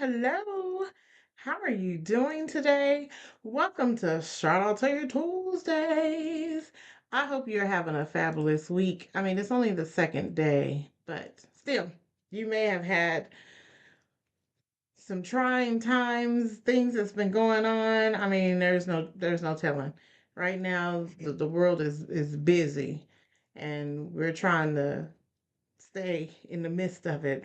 hello. How are you doing today? Welcome to Shout Out to Your Tuesdays. I hope you're having a fabulous week. I mean, it's only the second day, but still, you may have had some trying times, things that's been going on. I mean, there's no telling. Right now, the world is busy, and we're trying to stay in the midst of it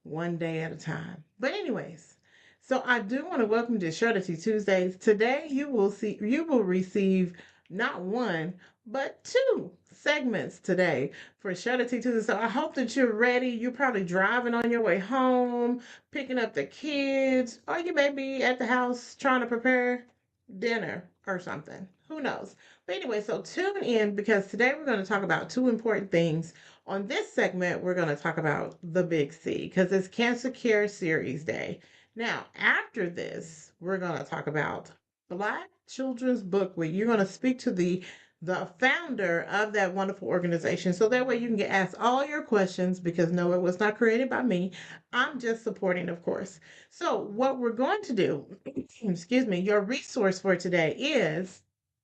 one day at a time. But anyways, so I do want to welcome to Shredity Tuesdays. Today you will receive not one but two segments today for Shredity Tuesday. So I hope that you're ready. You're probably driving on your way home, picking up the kids, or you may be at the house trying to prepare dinner or something. Who knows? But anyway, so tune in because today we're going to talk about two important things. On this segment, we're going to talk about the Big C because it's Cancer Care Series Day. Now, after this, we're going to talk about Black Children's Book Week. You're going to speak to the founder of that wonderful organization. So that way you can get asked all your questions because no, it was not created by me. I'm just supporting, of course. So what we're going to do, excuse me, your resource for today is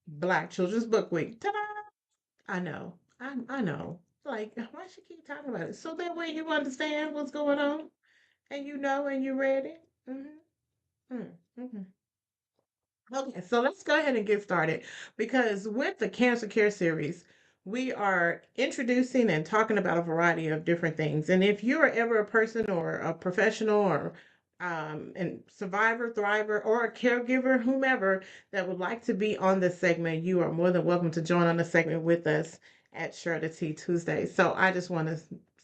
Black Children's Book Week. Ta-da! I know. I know. Like, why she keep talking about it? So that way you understand what's going on and you know and you're ready. Mm-hmm. Mm-hmm. Okay, so let's go ahead and get started because with the Cancer Care Series, we are introducing and talking about a variety of different things. And if you are ever a person or a professional or and survivor, thriver, or a caregiver, whomever that would like to be on this segment, you are more than welcome to join on the segment with us at Shirley T Tuesday. So I just want to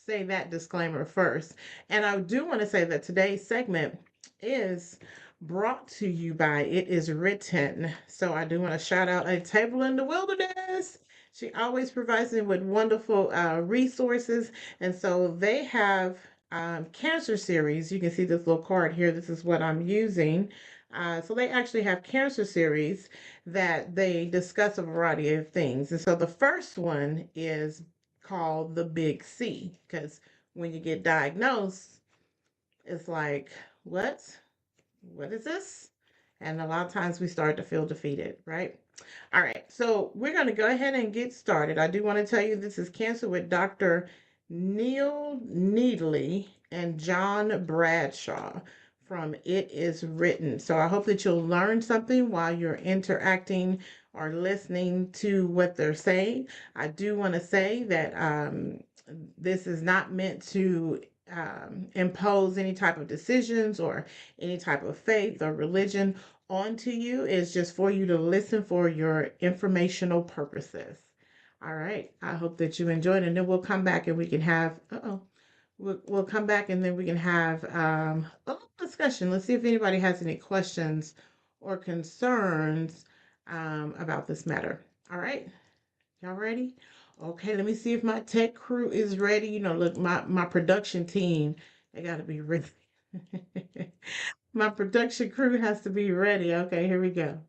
say that disclaimer first. And I do want to say that today's segment is brought to you by It Is Written. So I do want to shout out A Table in the Wilderness. She always provides me with wonderful resources. And so they have cancer series. You can see this little card here. This is what I'm using. So they actually have cancer series that they discuss a variety of things. And so the first one is called the Big C because when you get diagnosed, it's like, what? What is this? And a lot of times we start to feel defeated, right? All right, so we're going to go ahead and get started. I do want to tell you this is Cancer with Dr. Neil Needley and John Bradshaw from It Is Written. So I hope that you'll learn something while you're interacting or listening to what they're saying. I do want to say that this is not meant to impose any type of decisions or any type of faith or religion onto you. It's just for you to listen for your informational purposes. All right. I hope that you enjoyed, and then we'll come back and we can have. We'll come back and then we can have a little discussion. Let's see if anybody has any questions or concerns about this matter. All right. Y'all ready? Okay, let me see if my tech crew is ready. Look, my production team, they got to be ready. My production crew has to be ready. Okay, here we go.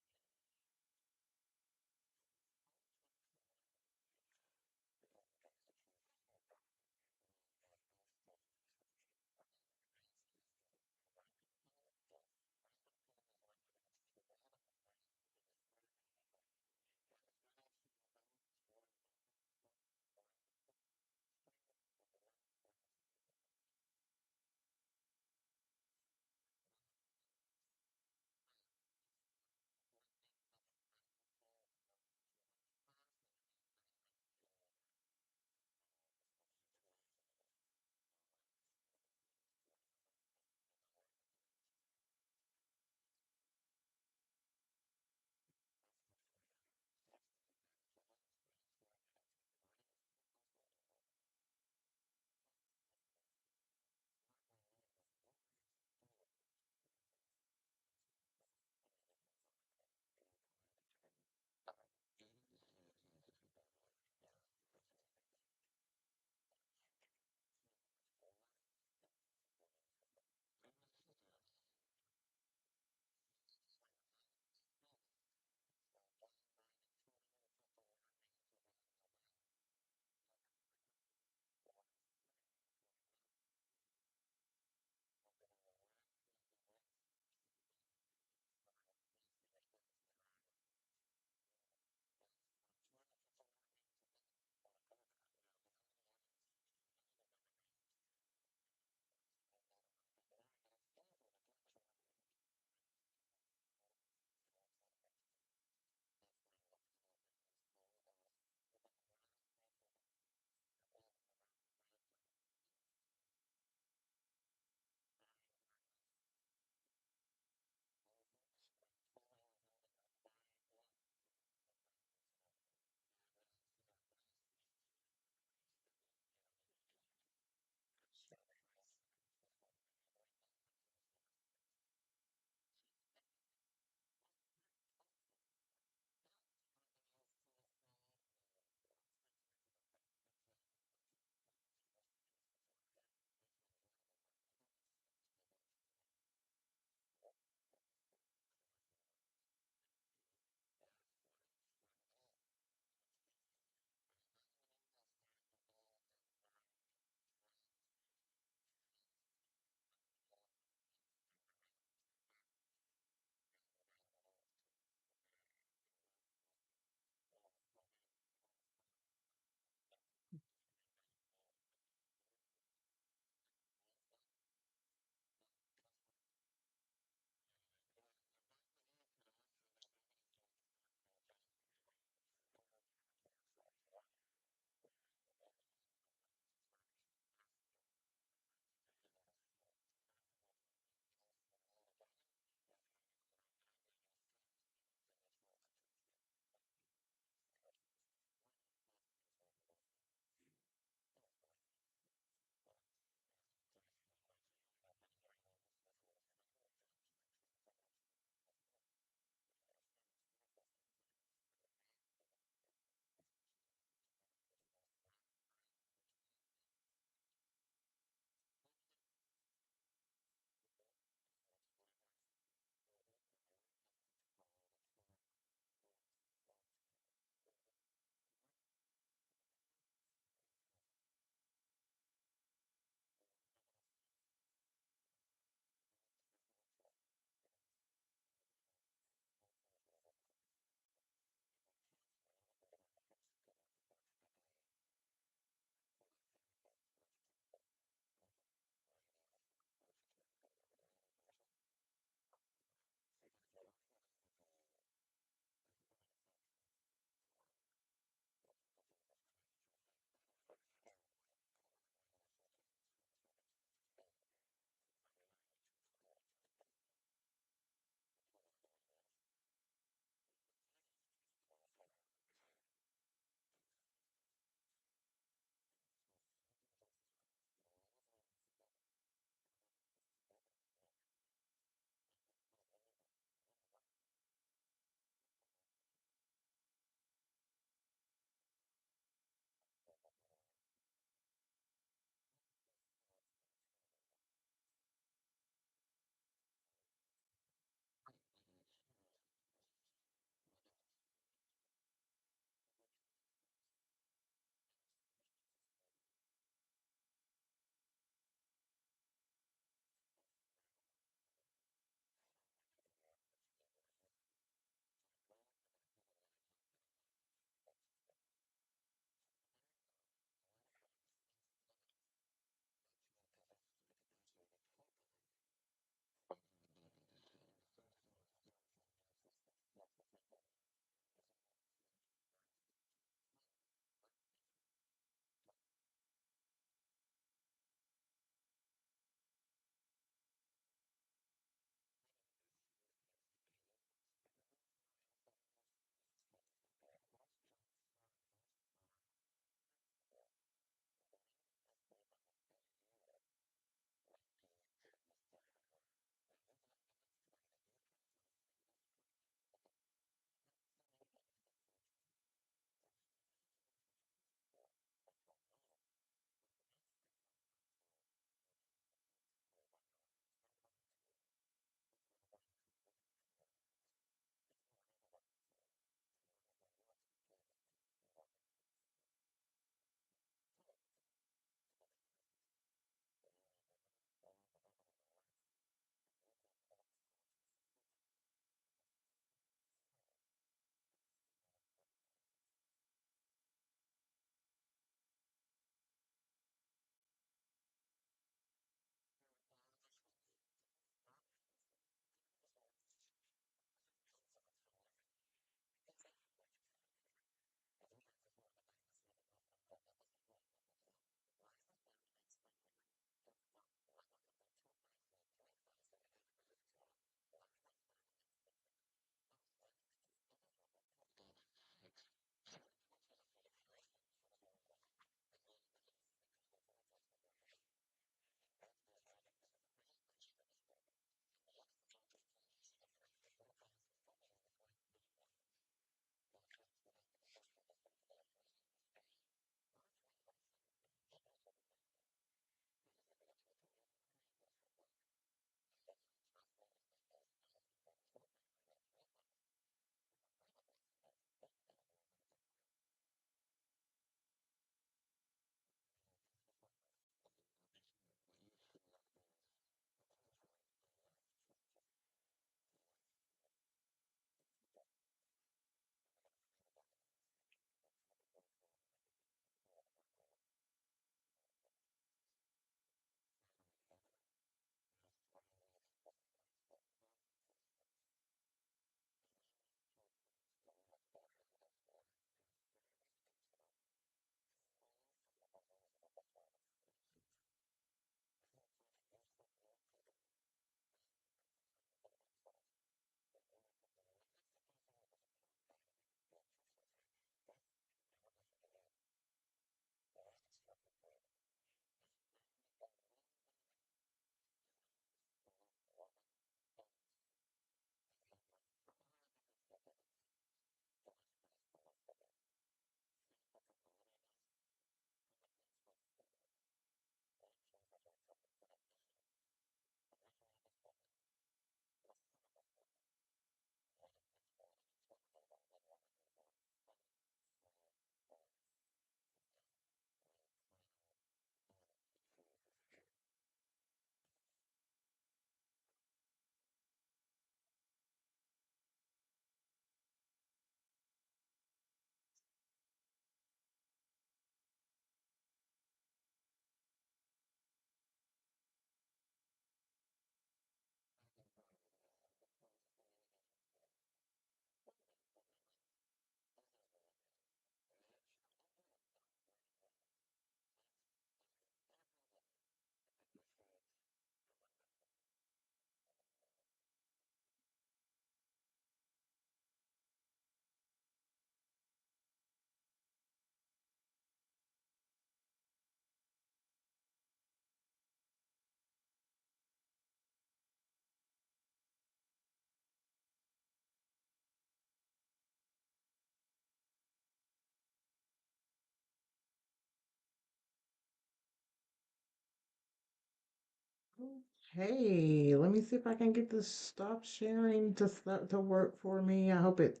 Hey, let me see if I can get this stop sharing to start to work for me. I hope it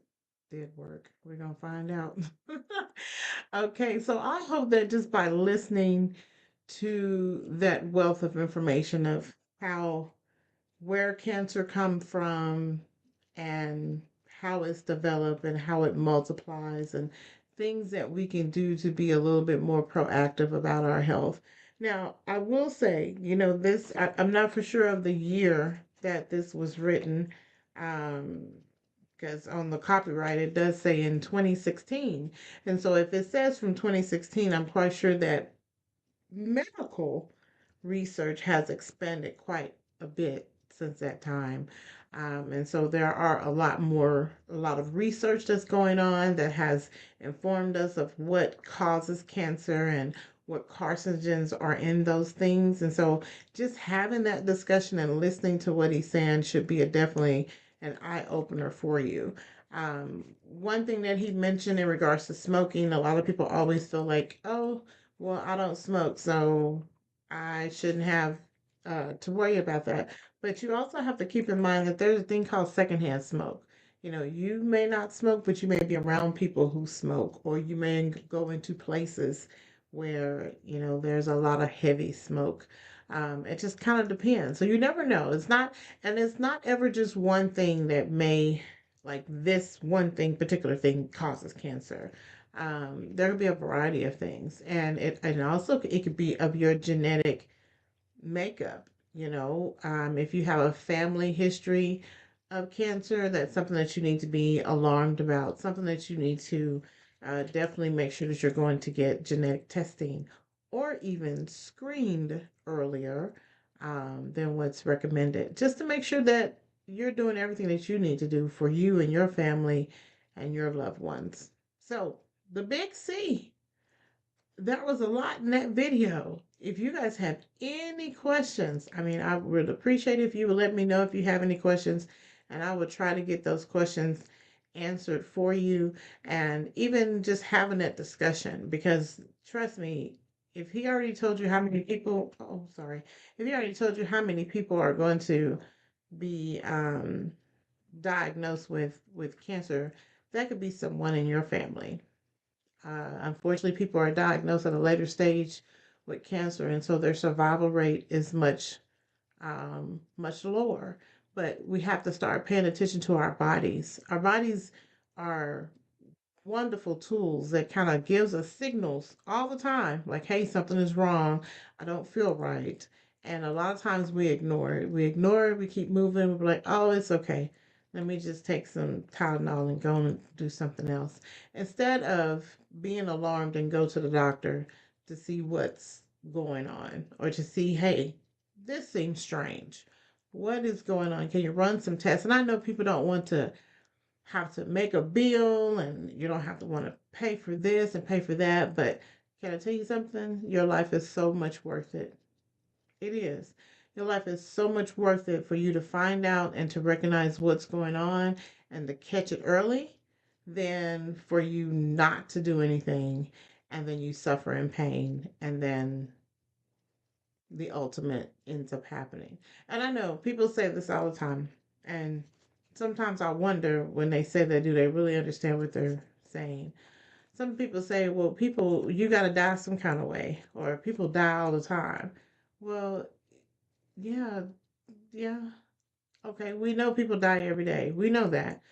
did work. We're gonna find out. Okay, so I hope that just by listening to that wealth of information of how where cancer come from and how it's developed and how it multiplies and things that we can do to be a little bit more proactive about our health. Now, I will say, I'm not for sure of the year that this was written, um, because on the copyright it does say in 2016. And so if it says from 2016, I'm quite sure that medical research has expanded quite a bit since that time. And so there are a lot of research that's going on that has informed us of what causes cancer and what carcinogens are in those things. And so just having that discussion and listening to what he's saying should be definitely an eye opener for you. One thing that he mentioned in regards to smoking, a lot of people always feel like, oh, well, I don't smoke, so I shouldn't have to worry about that. But you also have to keep in mind that there's a thing called secondhand smoke. You may not smoke, but you may be around people who smoke, or you may go into places where, there's a lot of heavy smoke. It just kind of depends. So you never know. It's not ever just one thing that may, like this one thing, particular thing causes cancer. There could be a variety of things, and also it could be of your genetic makeup. If you have a family history of cancer, that's something that you need to be alarmed about, something that you need to definitely make sure that you're going to get genetic testing or even screened earlier than what's recommended, just to make sure that you're doing everything that you need to do for you and your family and your loved ones. So, the big C, there was a lot in that video. If you guys have any questions, I mean, I would appreciate if you would let me know if you have any questions, and I would try to get those questions answered for you, and even just having that discussion. Because trust me, if he already told you how many people, oh, sorry, if he already told you how many people are going to be diagnosed with cancer, that could be someone in your family. Unfortunately, people are diagnosed at a later stage with cancer, and so their survival rate is much lower. But we have to start paying attention to our bodies. Our bodies are wonderful tools that kind of gives us signals all the time, like, hey, something is wrong, I don't feel right. And a lot of times we ignore it. We keep moving, we're like, oh, it's okay, let me just take some Tylenol and go and do something else, instead of being alarmed and go to the doctor to see what's going on, or to see, hey, this seems strange, what is going on, can you run some tests? And I know people don't want to have to make a bill, and you don't have to want to pay for this and pay for that. But can I tell you something? Your life is so much worth it. It is. Your life is so much worth it for you to find out and to recognize what's going on and to catch it early than for you not to do anything and then you suffer in pain and then the ultimate ends up happening. And I know people say this all the time, and sometimes I wonder when they say that, do they really understand what they're saying? Some people say, well, people, you got to die some kind of way, or people die all the time. Well, yeah, yeah. Okay, we know people die every day. We know that.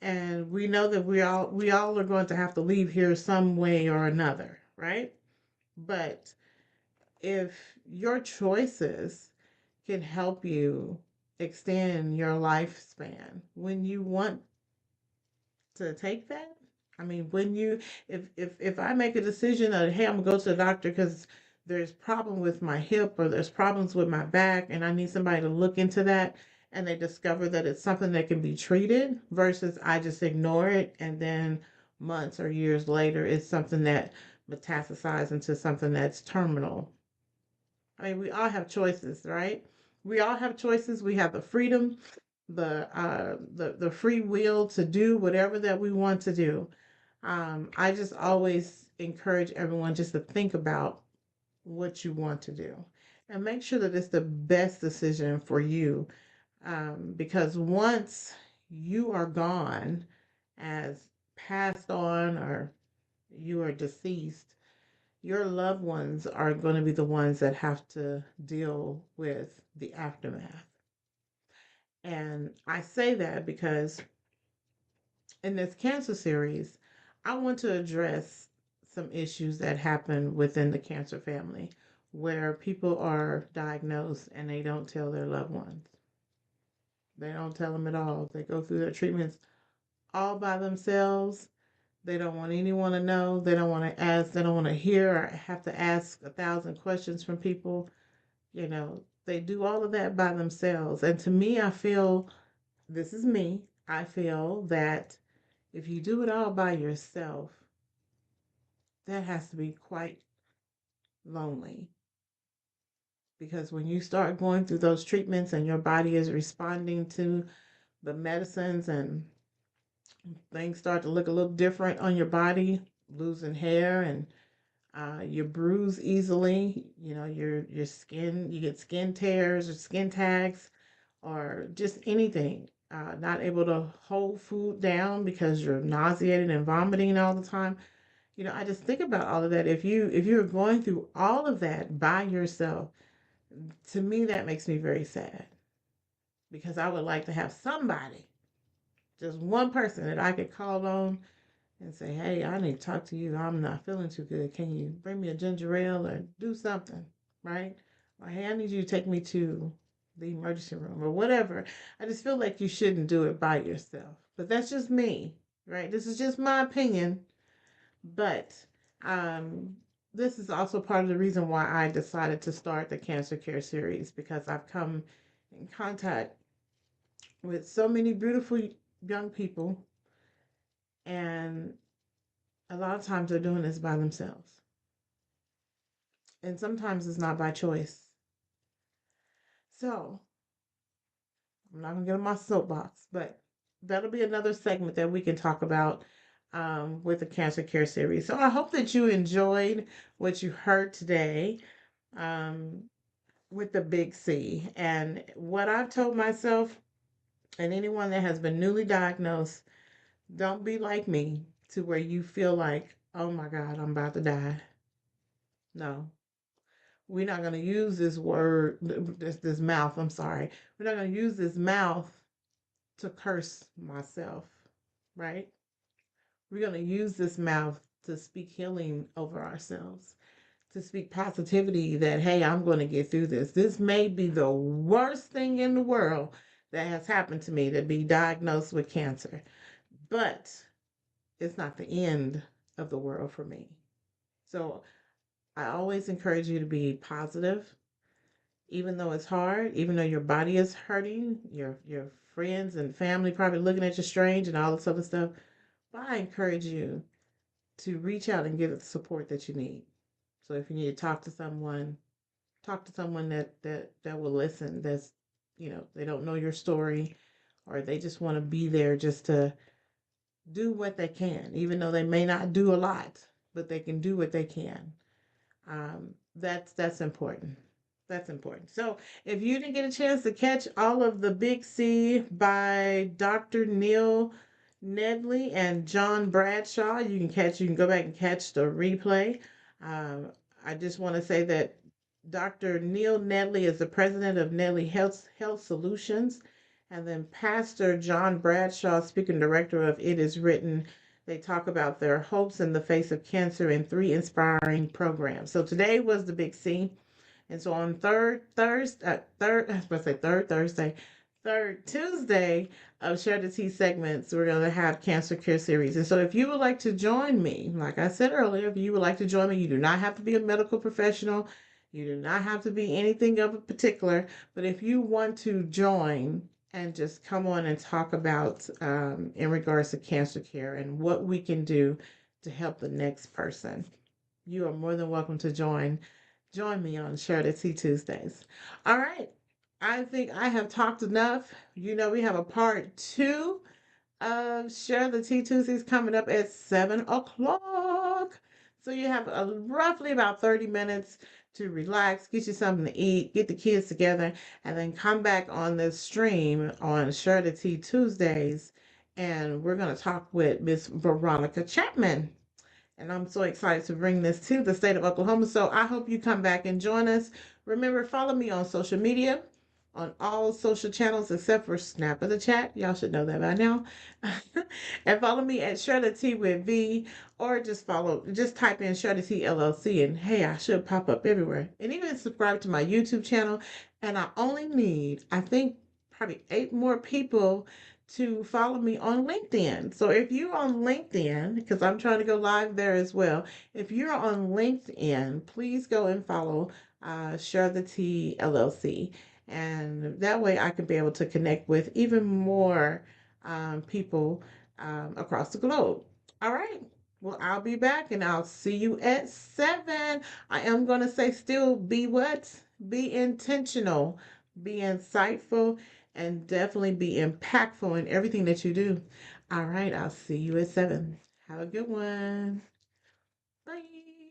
And we know that we all are going to have to leave here some way or another, right? But if your choices can help you extend your lifespan when you want to take that. I mean, when you if I make a decision that, hey, I'm gonna go to the doctor because there's problem with my hip or there's problems with my back and I need somebody to look into that, and they discover that it's something that can be treated versus I just ignore it, and then months or years later it's something that metastasizes into something that's terminal. I mean, we all have choices, right? We all have choices. We have the freedom, the free will to do whatever that we want to do. I just always encourage everyone just to think about what you want to do. and make sure that it's the best decision for you. Because once you are gone, as passed on, or you are deceased, your loved ones are going to be the ones that have to deal with the aftermath. And I say that because in this cancer series, I want to address some issues that happen within the cancer family where people are diagnosed and they don't tell their loved ones. They don't tell them at all. They go through their treatments all by themselves. They don't want anyone to know. They don't want to ask. They don't want to hear or have to ask 1,000 questions from people. They do all of that by themselves. And to me, I feel, this is me, I feel that if you do it all by yourself, that has to be quite lonely. Because when you start going through those treatments and your body is responding to the medicines and things start to look a little different on your body, losing hair, and you bruise easily, your skin, you get skin tears or skin tags or just anything. Not able to hold food down because you're nauseated and vomiting all the time. I just think about all of that. If you're going through all of that by yourself, to me that makes me very sad because I would like to have somebody, just one person that I could call on and say, "Hey, I need to talk to you. I'm not feeling too good. Can you bring me a ginger ale or do something?" Right? Or, "Hey, I need you to take me to the emergency room," or whatever. I just feel like you shouldn't do it by yourself. But that's just me, right? This is just my opinion. But um, this is also part of the reason why I decided to start the Cancer Care series, because I've come in contact with so many beautiful young people, and a lot of times they're doing this by themselves. And sometimes it's not by choice. So I'm not going to get on my soapbox, but that'll be another segment that we can talk about with the Cancer Care series. So I hope that you enjoyed what you heard today um, with the big C. And what I've told myself, and anyone that has been newly diagnosed, don't be like me to where you feel like, "Oh my God, I'm about to die." No, we're not going to use this word, this mouth. I'm sorry. We're not going to use this mouth to curse myself, right? We're going to use this mouth to speak healing over ourselves, to speak positivity that, hey, I'm going to get through this. This may be the worst thing in the world that has happened to me, to be diagnosed with cancer, but it's not the end of the world for me. So I always encourage you to be positive, even though it's hard, even though your body is hurting, your friends and family probably looking at you strange and all this other stuff. But I encourage you to reach out and get the support that you need. So if you need to talk to someone that will listen. That's they don't know your story, or they just want to be there just to do what they can, even though they may not do a lot, but they can do what they can. That's important. That's important. So if you didn't get a chance to catch all of the Big C by Dr. Neil Nedley and John Bradshaw, you can go back and catch the replay. Um, I just want to say that Dr. Neil Nedley is the president of Nedley Health Solutions, and then Pastor John Bradshaw, speaking director of It Is Written. They talk about their hopes in the face of cancer in 3 inspiring programs. So today was the Big C. And so on I was supposed to say third Thursday, third Tuesday of Share the Tea segments, we're going to have Cancer Care series. And so if you would like to join me, like I said earlier, if you would like to join me, you do not have to be a medical professional. You do not have to be anything of a particular, but if you want to join and just come on and talk about in regards to cancer care and what we can do to help the next person, you are more than welcome to join me on Share the Tea Tuesdays. All right. I think I have talked enough. We have a part two of Share the Tea Tuesdays coming up at 7 o'clock. So you have roughly about 30 minutes to relax, get you something to eat, get the kids together, and then come back on this stream on Share the Tea Tuesdays. And we're going to talk with Miss Veronica Chapman. And I'm so excited to bring this to the state of Oklahoma. So I hope you come back and join us. Remember, follow me on social media, on all social channels except for Snap of the Chat. Y'all should know that by now. And follow me at Share the Tea with V, or just type in Share the Tea LLC, and hey, I should pop up everywhere. And even subscribe to my YouTube channel. And I only need, I think, probably 8 more people to follow me on LinkedIn. So if you're on LinkedIn, because I'm trying to go live there as well, if you're on LinkedIn, please go and follow Share the Tea LLC. And that way I can be able to connect with even more people across the globe. All right. Well, I'll be back and I'll see you at 7. I am going to say still be what? Be intentional, be insightful, and definitely be impactful in everything that you do. All right, I'll see you at 7. Have a good one. Bye.